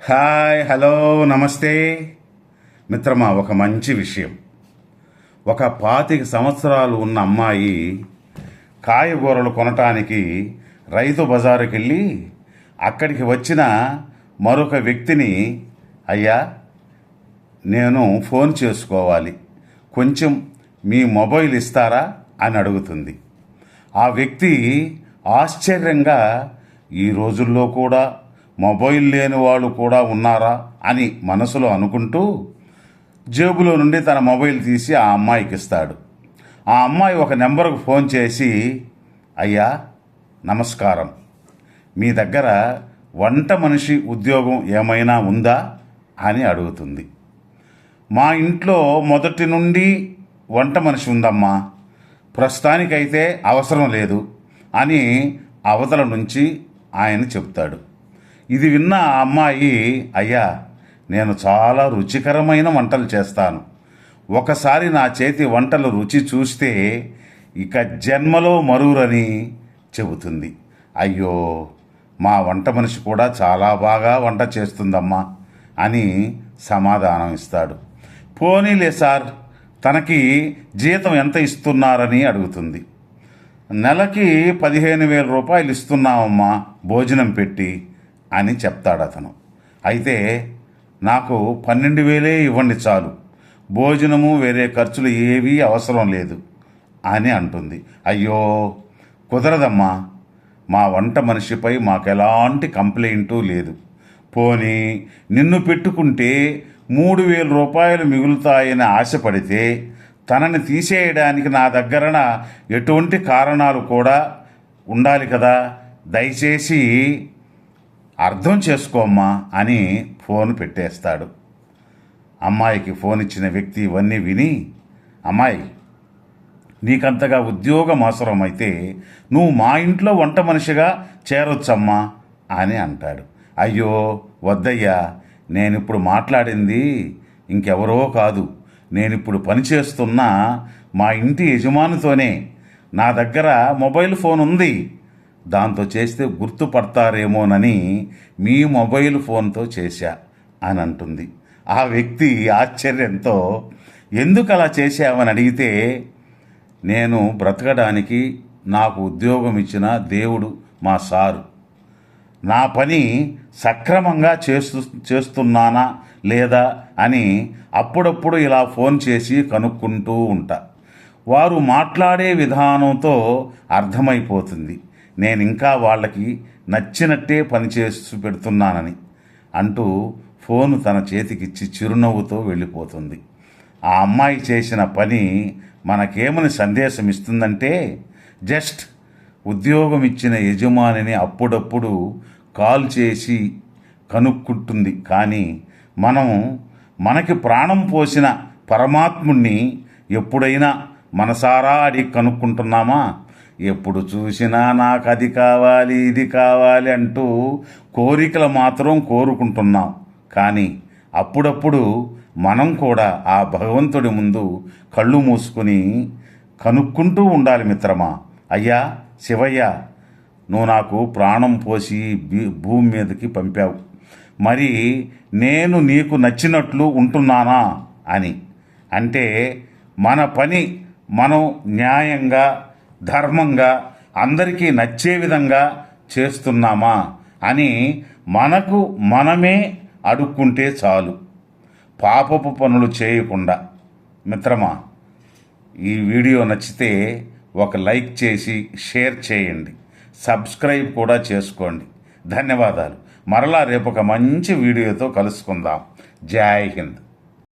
Hi, hello, నమస్తే మిత్రమా. ఒక మంచి విషయం. ఒక 25 సంవత్సరాలు ఉన్న అమ్మాయి కాయగూరలు కొనటానికి రైతు బజారుకి వెళ్ళి అక్కడికి వచ్చిన మరొక వ్యక్తిని, అయ్యా నేను ఫోన్ చేసుకోవాలి, కొంచెం మీ మొబైల్ ఇస్తారా అని అడుగుతుంది. ఆ వ్యక్తి ఆశ్చర్యంగా, ఈ రోజుల్లో కూడా మొబైల్ లేని వాళ్ళు కూడా ఉన్నారా అని మనసులో అనుకుంటూ జేబులో నుండి తన మొబైల్ తీసి ఆ అమ్మాయికి ఇస్తాడు. ఆ అమ్మాయి ఒక నెంబర్కు ఫోన్ చేసి, అయ్యా నమస్కారం, మీ దగ్గర వంట మనిషి ఉద్యోగం ఏమైనా ఉందా అని అడుగుతుంది. మా ఇంట్లో మొదటి నుండి వంట మనిషి ఉందమ్మా, ప్రస్తుతానికైతే అవసరం లేదు అని అవతల నుంచి ఆయన చెప్తాడు. ఇది విన్న ఆ అమ్మాయి, అయ్యా నేను చాలా రుచికరమైన వంటలు చేస్తాను, ఒకసారి నా చేతి వంటలు రుచి చూస్తే ఇక జన్మలో మరువురని చెబుతుంది. అయ్యో, మా వంట మనిషి కూడా చాలా బాగా వంట చేస్తుందమ్మా అని సమాధానం ఇస్తాడు. పోనీలే సార్, తనకి జీతం ఎంత ఇస్తున్నారని అడుగుతుంది. నెలకి 15,000 రూపాయలు ఇస్తున్నామమ్మా భోజనం పెట్టి అని చెప్తాడు అతను. అయితే నాకు 12,000 ఇవ్వండి చాలు, భోజనము వేరే ఖర్చులు ఏవీ అవసరం లేదు అని అంటుంది. అయ్యో కుదరదమ్మా, మా వంట మనిషిపై మాకెలాంటి కంప్లైంటు లేదు, పోనీ నిన్ను పెట్టుకుంటే 3,000 రూపాయలు మిగులుతాయని ఆశపడితే తనని తీసేయడానికి నా దగ్గర ఎటువంటి కారణాలు కూడా ఉండాలి కదా, దయచేసి అర్థం చేసుకోమ్మా అని ఫోన్ పెట్టేస్తాడు. అమ్మాయికి ఫోన్ ఇచ్చిన వ్యక్తి ఇవన్నీ విని, అమ్మాయి నీకంతగా ఉద్యోగం అవసరమైతే నువ్వు మా ఇంట్లో వంట మనిషిగా చేరొచ్చమ్మా అని అంటాడు. అయ్యో వద్దయ్యా, నేనిప్పుడు మాట్లాడింది ఇంకెవరో కాదు, నేనిప్పుడు పనిచేస్తున్న మా ఇంటి యజమానితోనే. నా దగ్గర మొబైల్ ఫోన్ ఉంది, దాంతో చేస్తే గుర్తుపడతారేమోనని మీ మొబైల్ ఫోన్తో చేశా అని అంటుంది. ఆ వ్యక్తి ఆశ్చర్యంతో, ఎందుకు అలా చేశావని అడిగితే, నేను బ్రతకడానికి నాకు ఉద్యోగం ఇచ్చిన దేవుడు మా సారు, నా పని సక్రమంగా చేస్తున్నానా లేదా అని అప్పుడప్పుడు ఇలా ఫోన్ చేసి కనుక్కుంటూ ఉంటా. వారు మాట్లాడే విధానంతో అర్థమైపోతుంది నేను ఇంకా వాళ్ళకి నచ్చినట్టే పనిచేసి పెడుతున్నానని అంటూ ఫోను తన చేతికిచ్చి చిరునవ్వుతో వెళ్ళిపోతుంది. ఆ అమ్మాయి చేసిన పని మనకేమని సందేశం ఇస్తుందంటే, జస్ట్ ఉద్యోగం ఇచ్చిన యజమానిని అప్పుడప్పుడు కాల్ చేసి కనుక్కుంటుంది, కానీ మనకి ప్రాణం పోసిన పరమాత్ముణ్ణి ఎప్పుడైనా మనసారా అడిగి కనుక్కుంటున్నామా? ఎప్పుడు చూసినా నాకు అది కావాలి ఇది కావాలి అంటూ కోరికలు మాత్రం కోరుకుంటున్నాం, కానీ అప్పుడప్పుడు మనం కూడా ఆ భగవంతుడి ముందు కళ్ళు మూసుకుని కనుక్కుంటూ ఉండాలి మిత్రమా. అయ్యా శివయ్య, నువ్వు నాకు ప్రాణం పోసి భూమి మీదకి పంపావు, మరి నేను నీకు నచ్చినట్లు ఉంటున్నానా అని. అంటే మన పని మనం న్యాయంగా ధర్మంగా అందరికీ నచ్చే విధంగా చేస్తున్నామా అని మనకు మనమే అడుక్కుంటే చాలు, పాపపు పనులు చేయకుండా. మిత్రమా, ఈ వీడియో నచ్చితే ఒక లైక్ చేసి షేర్ చేయండి, సబ్స్క్రైబ్ కూడా చేసుకోండి. ధన్యవాదాలు. మరలా రేపు ఒక మంచి వీడియోతో కలుసుకుందాం. జై హింద్.